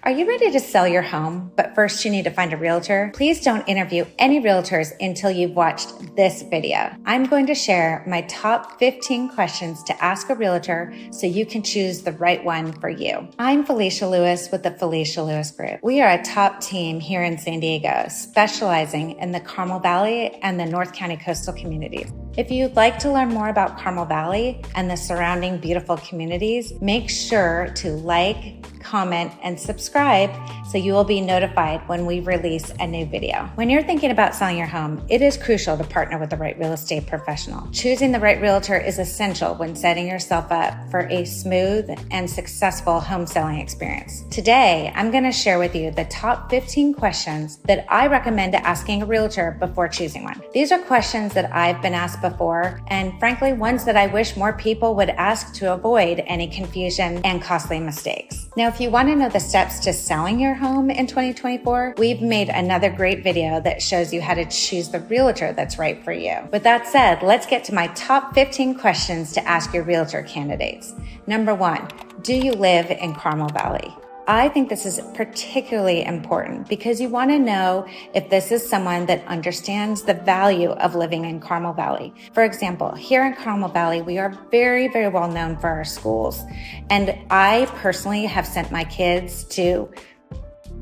Are you ready to sell your home, but first you need to find a realtor? Please don't interview any realtors until you've watched this video. I'm going to share my top 15 questions to ask a realtor so you can choose the right one for you. I'm Felicia Lewis with the Felicia Lewis Group. We are a top team here in San Diego, specializing in the Carmel Valley and the North County coastal communities. If you'd like to learn more about Carmel Valley and the surrounding beautiful communities, make sure to like, comment, and subscribe so you will be notified when we release a new video. When you're thinking about selling your home, it is crucial to partner with the right real estate professional. Choosing the right realtor is essential when setting yourself up for a smooth and successful home selling experience. Today, I'm going to share with you the top 15 questions that I recommend asking a realtor before choosing one. These are questions that I've been asked before, and frankly, ones that I wish more people would ask to avoid any confusion and costly mistakes. Now, if you want to know the steps to selling your home in 2024, we've made another great video that shows you how to choose the realtor that's right for you. With that said, let's get to my top 15 questions to ask your realtor candidates. Number 1, do you live in Carmel Valley? I think this is particularly important because you want to know if this is someone that understands the value of living in Carmel Valley. For example, here in Carmel Valley, we are very, very well known for our schools. And I personally have sent my kids to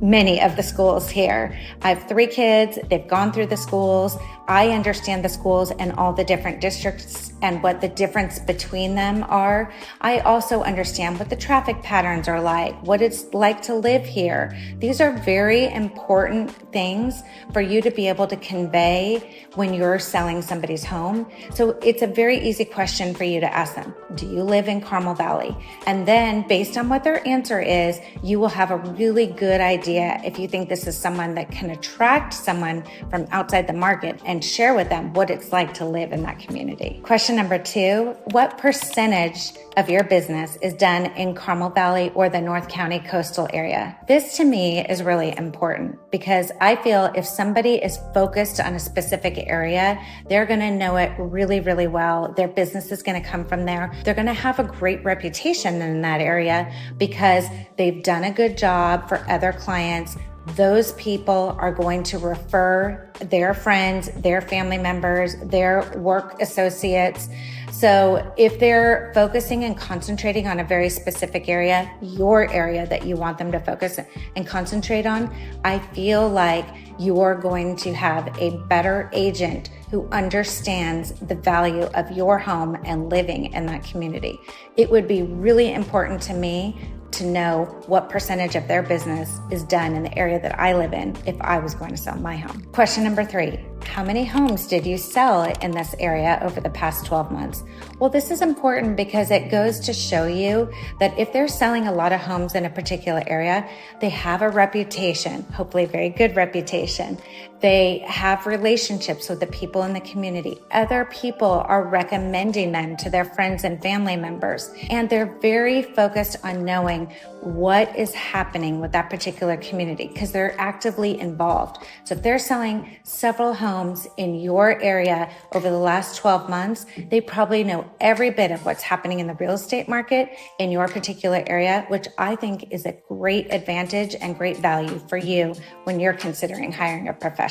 many of the schools here. I have 3 kids. They've gone through the schools. I understand the schools and all the different districts and what the difference between them are. I also understand what the traffic patterns are like, what it's like to live here. These are very important things for you to be able to convey when you're selling somebody's home. So it's a very easy question for you to ask them. Do you live in Carmel Valley? And then based on what their answer is, you will have a really good idea if you think this is someone that can attract someone from outside the market and share with them what it's like to live in that community. Question number 2, what percentage of your business is done in Carmel Valley or the North County coastal area? This to me is really important because I feel if somebody is focused on a specific area, they're going to know it really, really well. Their business is going to come from there. They're going to have a great reputation in that area because they've done a good job for other clients. Those people are going to refer their friends, their family members, their work associates. So if they're focusing and concentrating on a very specific area, your area that you want them to focus and concentrate on, I feel like you're going to have a better agent who understands the value of your home and living in that community. It would be really important to me to know what percentage of their business is done in the area that I live in if I was going to sell my home. Question number 3, how many homes did you sell in this area over the past 12 months? Well, this is important because it goes to show you that if they're selling a lot of homes in a particular area, they have a reputation, hopefully a very good reputation. They have relationships with the people in the community. Other people are recommending them to their friends and family members. And they're very focused on knowing what is happening with that particular community because they're actively involved. So if they're selling several homes in your area over the last 12 months, they probably know every bit of what's happening in the real estate market in your particular area, which I think is a great advantage and great value for you when you're considering hiring a professional.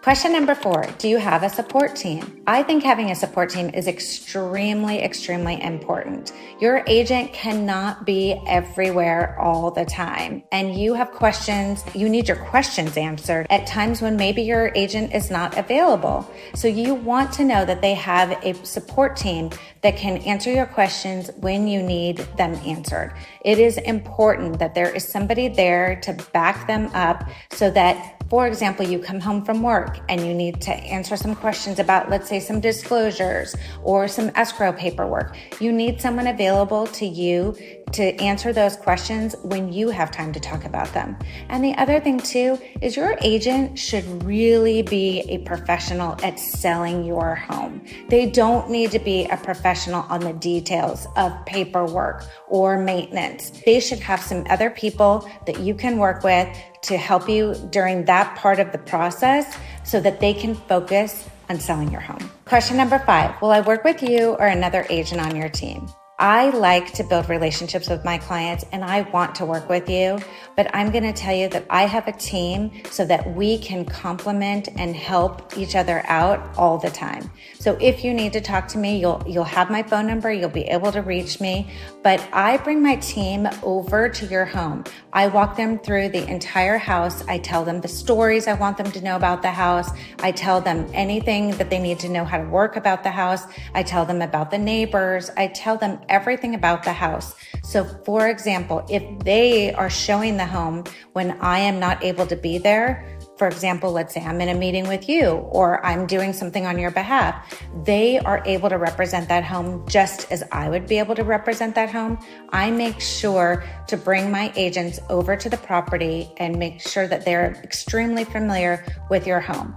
Question number 4, do you have a support team? I think having a support team is extremely, extremely important. Your agent cannot be everywhere all the time. And you have questions, you need your questions answered at times when maybe your agent is not available. So you want to know that they have a support team that can answer your questions when you need them answered. It is important that there is somebody there to back them up so that, for example, you come home from work and you need to answer some questions about, let's say, some disclosures or some escrow paperwork. You need someone available to you to answer those questions when you have time to talk about them. And the other thing too is your agent should really be a professional at selling your home. They don't need to be a professional on the details of paperwork or maintenance. They should have some other people that you can work with to help you during that part of the process so that they can focus on selling your home. Question number 5, will I work with you or another agent on your team? I like to build relationships with my clients and I want to work with you, but I'm going to tell you that I have a team so that we can complement and help each other out all the time. So if you need to talk to me, you'll have my phone number, you'll be able to reach me, but I bring my team over to your home. I walk them through the entire house. I tell them the stories I want them to know about the house. I tell them anything that they need to know how to work about the house. I tell them about the neighbors. I tell them everything about the house. So for example, if they are showing the home when I am not able to be there, for example, let's say I'm in a meeting with you or I'm doing something on your behalf, they are able to represent that home just as I would be able to represent that home. I make sure to bring my agents over to the property and make sure that they're extremely familiar with your home.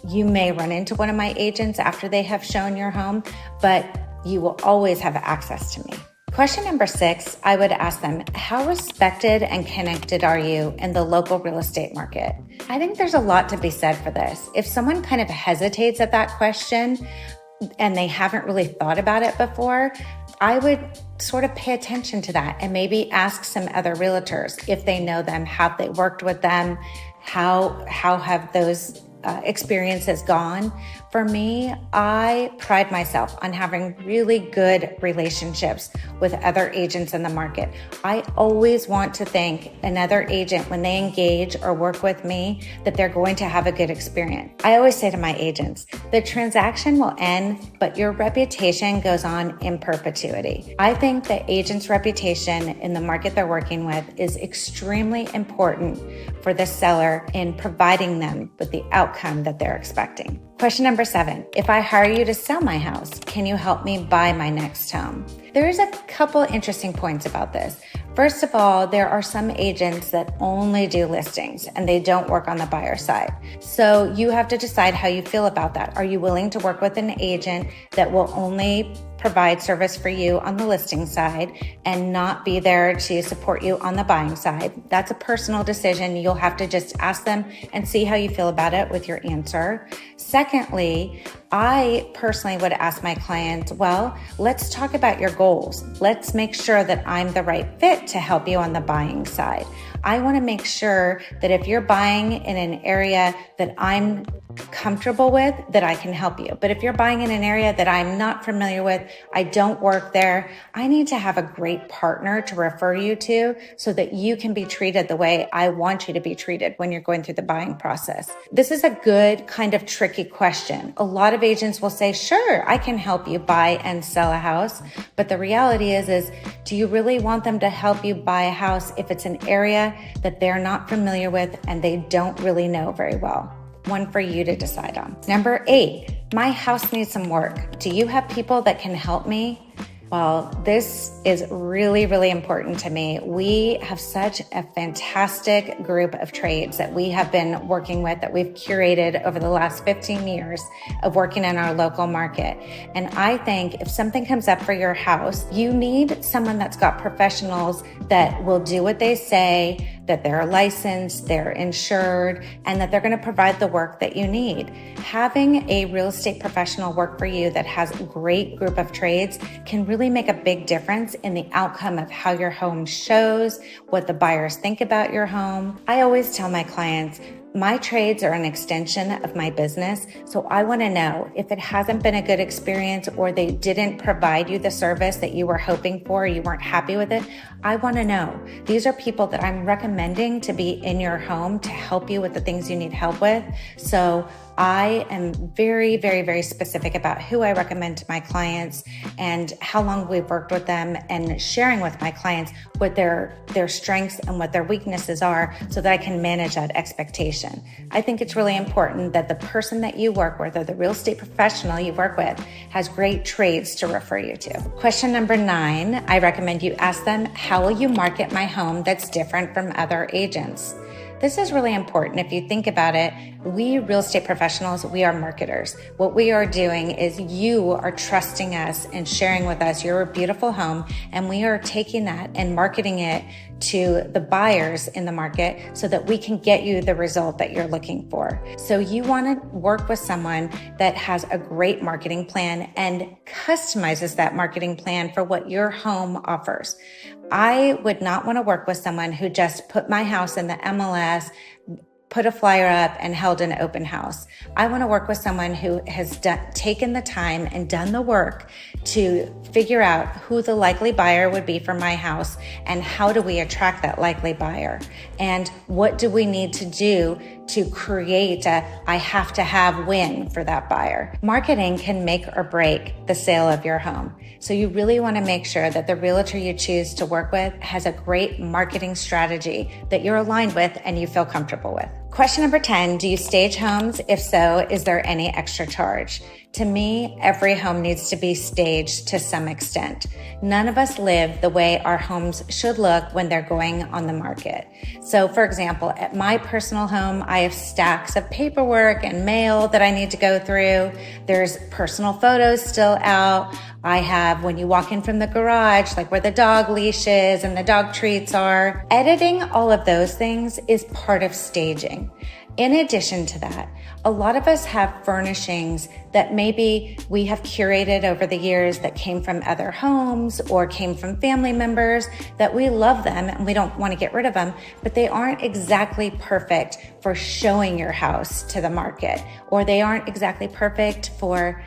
You may run into one of my agents after they have shown your home, but you will always have access to me. Question number 6, I would ask them, how respected and connected are you in the local real estate market? I think there's a lot to be said for this. If someone kind of hesitates at that question and they haven't really thought about it before, I would sort of pay attention to that and maybe ask some other realtors if they know them, have they worked with them, how have those experiences gone. For me, I pride myself on having really good relationships with other agents in the market. I always want to thank another agent when they engage or work with me that they're going to have a good experience. I always say to my agents, the transaction will end, but your reputation goes on in perpetuity. I think the agent's reputation in the market they're working with is extremely important for the seller in providing them with the outcome that they're expecting. Question number 7, if I hire you to sell my house, can you help me buy my next home? There's a couple interesting points about this. First of all, there are some agents that only do listings and they don't work on the buyer side. So you have to decide how you feel about that. Are you willing to work with an agent that will only provide service for you on the listing side and not be there to support you on the buying side? That's a personal decision. You'll have to just ask them and see how you feel about it with your answer. Secondly, I personally would ask my clients, well, let's talk about your goals. Let's make sure that I'm the right fit to help you on the buying side. I want to make sure that if you're buying in an area that I'm comfortable with, that I can help you. But if you're buying in an area that I'm not familiar with, I don't work there, I need to have a great partner to refer you to so that you can be treated the way I want you to be treated when you're going through the buying process. This is a good kind of tricky question. A lot of agents will say, sure, I can help you buy and sell a house. But the reality is do you really want them to help you buy a house if it's an area that they're not familiar with and they don't really know very well? One for you to decide on. Number 8, my house needs some work. Do you have people that can help me? Well, this is really, really important to me. We have such a fantastic group of trades that we have been working with, that we've curated over the last 15 years of working in our local market. And I think if something comes up for your house, you need someone that's got professionals that will do what they say, that they're licensed, they're insured, and that they're going to provide the work that you need. Having a real estate professional work for you that has a great group of trades can really make a big difference in the outcome of how your home shows, what the buyers think about your home. I always tell my clients, my trades are an extension of my business, so I want to know if it hasn't been a good experience or they didn't provide you the service that you were hoping for, you weren't happy with it. I want to know. These are people that I'm recommending to be in your home to help you with the things you need help with. So I am very, very, very specific about who I recommend to my clients and how long we've worked with them, and sharing with my clients what their strengths and what their weaknesses are so that I can manage that expectation. I think it's really important that the person that you work with or the real estate professional you work with has great trades to refer you to. Question number 9, I recommend you ask them, how will you market my home that's different from other agents? This is really important. If you think about it, we real estate professionals, we are marketers. What we are doing is you are trusting us and sharing with us your beautiful home, and we are taking that and marketing it to the buyers in the market so that we can get you the result that you're looking for. So you want to work with someone that has a great marketing plan and customizes that marketing plan for what your home offers. I would not want to work with someone who just put my house in the MLS, put a flyer up, and held an open house. I want to work with someone who has taken the time and done the work to figure out who the likely buyer would be for my house and how do we attract that likely buyer and what do we need to do to create a I have to have win for that buyer. Marketing can make or break the sale of your home. So you really want to make sure that the realtor you choose to work with has a great marketing strategy that you're aligned with and you feel comfortable with. Question number 10, do you stage homes? If so, is there any extra charge? To me, every home needs to be staged to some extent. None of us live the way our homes should look when they're going on the market. So for example, at my personal home, I have stacks of paperwork and mail that I need to go through. There's personal photos still out. I have, when you walk in from the garage, like where the dog leash is and the dog treats are. Editing all of those things is part of staging. In addition to that, a lot of us have furnishings that maybe we have curated over the years that came from other homes or came from family members that we love them and we don't want to get rid of them, but they aren't exactly perfect for showing your house to the market, or they aren't exactly perfect for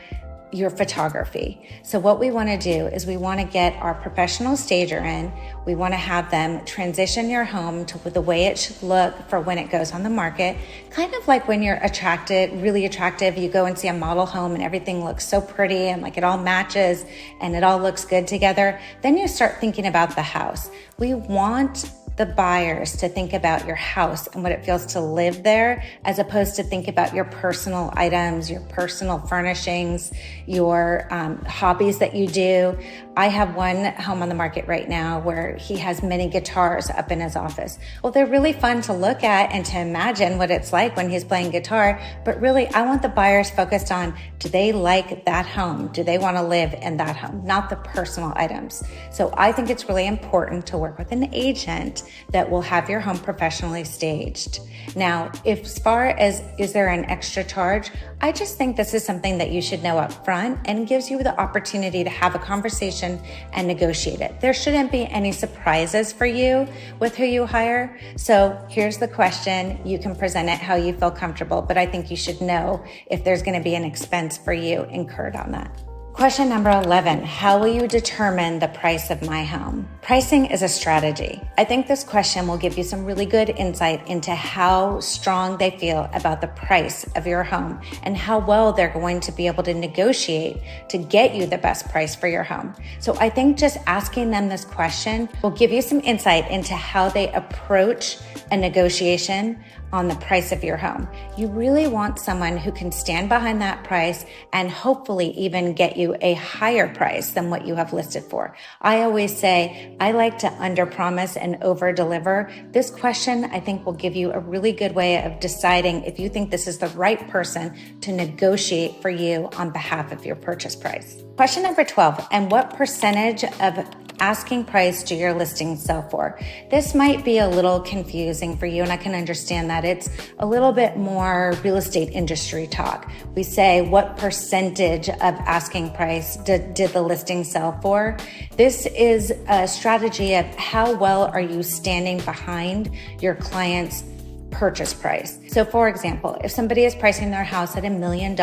your photography. So what we want to do is we want to get our professional stager in. We want to have them transition your home to the way it should look for when it goes on the market. Kind of like when you're really attractive, you go and see a model home and everything looks so pretty and like it all matches and it all looks good together. Then you start thinking about the house. We want the buyers to think about your house and what it feels to live there, as opposed to think about your personal items, your personal furnishings, your hobbies that you do. I have one home on the market right now where he has many guitars up in his office. Well, they're really fun to look at and to imagine what it's like when he's playing guitar. But really, I want the buyers focused on, do they like that home? Do they want to live in that home? Not the personal items. So I think it's really important to work with an agent that will have your home professionally staged. Now, as far as is there an extra charge, I just think this is something that you should know up front and gives you the opportunity to have a conversation and negotiate it. There shouldn't be any surprises for you with who you hire. So here's the question. You can present it how you feel comfortable, but I think you should know if there's going to be an expense for you incurred on that. Question number 11, how will you determine the price of my home? Pricing is a strategy. I think this question will give you some really good insight into how strong they feel about the price of your home and how well they're going to be able to negotiate to get you the best price for your home. So I think just asking them this question will give you some insight into how they approach a negotiation on the price of your home. You really want someone who can stand behind that price and hopefully even get you a higher price than what you have listed for. I always say, I like to underpromise and overdeliver. This question, I think, will give you a really good way of deciding if you think this is the right person to negotiate for you on behalf of your purchase price. Question number 12, and what percentage of asking price do your listings sell for? This might be a little confusing for you, and I can understand that. It's a little bit more real estate industry talk. We say, what percentage of asking price did the listing sell for? This is a strategy of how well are you standing behind your client's purchase price. So for example, if somebody is pricing their house at $1 million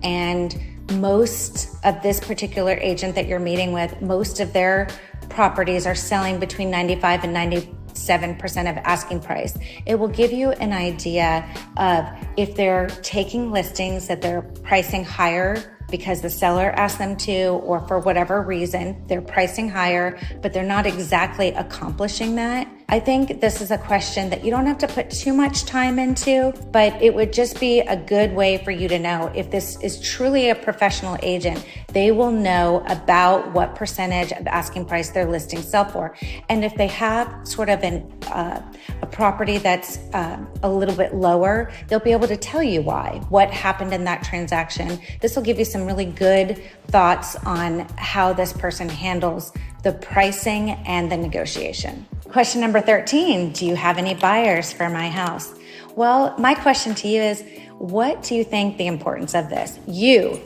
and most of this particular agent that you're meeting with, most of their properties are selling between 95 and 97% of asking price. It will give you an idea of if they're taking listings that they're pricing higher because the seller asked them to, or for whatever reason, they're pricing higher, but they're not exactly accomplishing that. I think this is a question that you don't have to put too much time into, but it would just be a good way for you to know if this is truly a professional agent. They will know about what percentage of asking price their listings sell for. And if they have sort of a property that's a little bit lower, they'll be able to tell you why, what happened in that transaction. This will give you some really good thoughts on how this person handles the pricing and the negotiation. Question number 13, do you have any buyers for my house? Well, my question to you is, what do you think the importance of this? You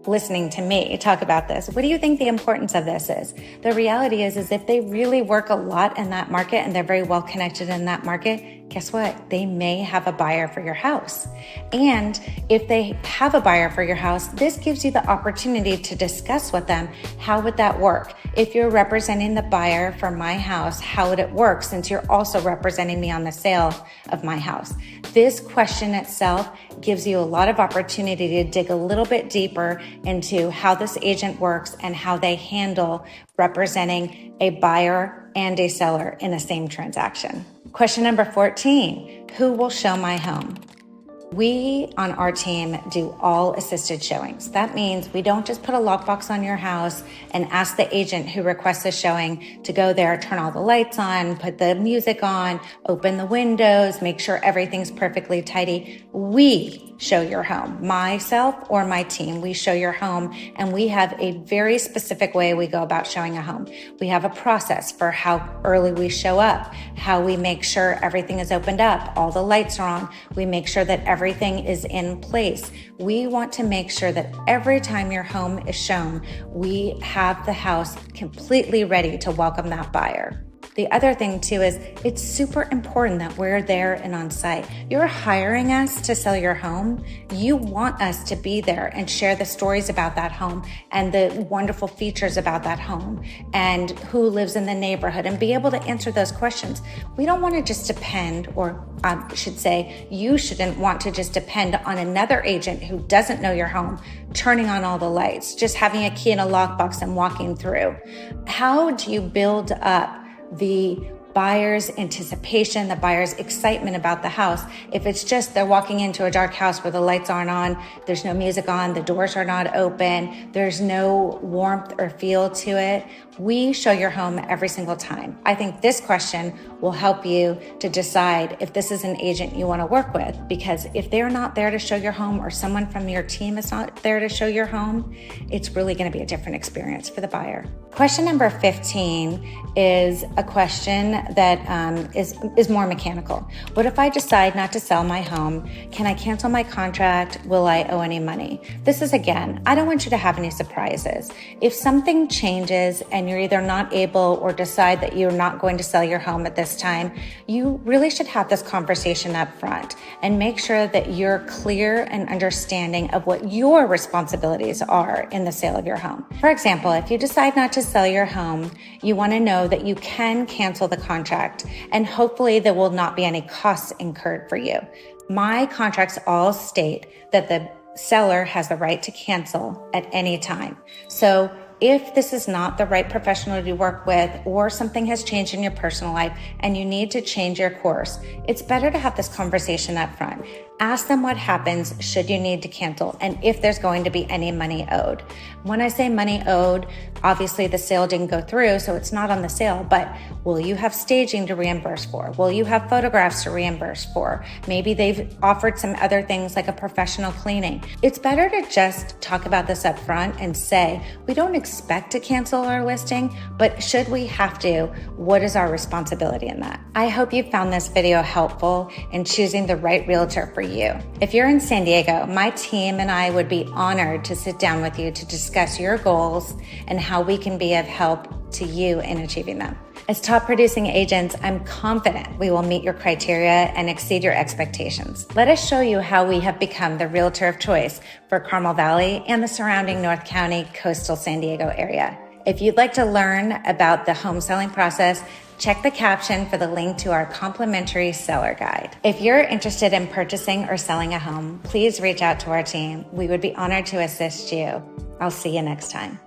listening to me talk about this, what do you think the importance of this is? The reality is if they really work a lot in that market and they're very well connected in that market, guess what? They may have a buyer for your house. And if they have a buyer for your house, this gives you the opportunity to discuss with them, how would that work? If you're representing the buyer for my house, how would it work since you're also representing me on the sale of my house? This question itself gives you a lot of opportunity to dig a little bit deeper into how this agent works and how they handle representing a buyer and a seller in the same transaction. Question number 14, who will show my home? We on our team do all assisted showings. That means we don't just put a lockbox on your house and ask the agent who requests a showing to go there, turn all the lights on, put the music on, open the windows, make sure everything's perfectly tidy. We show your home. Myself or my team, we show your home, and we have a very specific way we go about showing a home. We have a process for how early we show up, how we make sure everything is opened up, all the lights are on. We make sure that everything is in place. We want to make sure that every time your home is shown, we have the house completely ready to welcome that buyer. The other thing too is it's super important that we're there and on site. You're hiring us to sell your home. You want us to be there and share the stories about that home and the wonderful features about that home and who lives in the neighborhood and be able to answer those questions. We don't want to just depend, or I should say, you shouldn't want to just depend on another agent who doesn't know your home, turning on all the lights, just having a key in a lockbox and walking through. How do you build up the buyer's anticipation, the buyer's excitement about the house? If it's just they're walking into a dark house where the lights aren't on, there's no music on, the doors are not open, there's no warmth or feel to it, we show your home every single time. I think this question will help you to decide if this is an agent you want to work with, because if they're not there to show your home or someone from your team is not there to show your home, it's really going to be a different experience for the buyer. Question number 15 is a question that is more mechanical. What if I decide not to sell my home? Can I cancel my contract? Will I owe any money? This is, again, I don't want you to have any surprises. If something changes and you're either not able or decide that you're not going to sell your home at this time, you really should have this conversation up front and make sure that you're clear and understanding of what your responsibilities are in the sale of your home. For example, if you decide not to sell your home, you want to know that you can cancel the contract, and hopefully there will not be any costs incurred for you. My contracts all state that the seller has the right to cancel at any time. So if this is not the right professional to work with, or something has changed in your personal life and you need to change your course, it's better to have this conversation up front. Ask them what happens should you need to cancel and if there's going to be any money owed. When I say money owed, obviously the sale didn't go through, so it's not on the sale, but will you have staging to reimburse for? Will you have photographs to reimburse for? Maybe they've offered some other things like a professional cleaning. It's better to just talk about this up front and say, we don't expect to cancel our listing, but should we have to, what is our responsibility in that? I hope you found this video helpful in choosing the right realtor for you. If you're in San Diego, my team and I would be honored to sit down with you to discuss your goals and how we can be of help to you in achieving them. As top producing agents, I'm confident we will meet your criteria and exceed your expectations. Let us show you how we have become the realtor of choice for Carmel Valley and the surrounding North County coastal San Diego area. If you'd like to learn about the home selling process, check the caption for the link to our complimentary seller guide. If you're interested in purchasing or selling a home, please reach out to our team. We would be honored to assist you. I'll see you next time.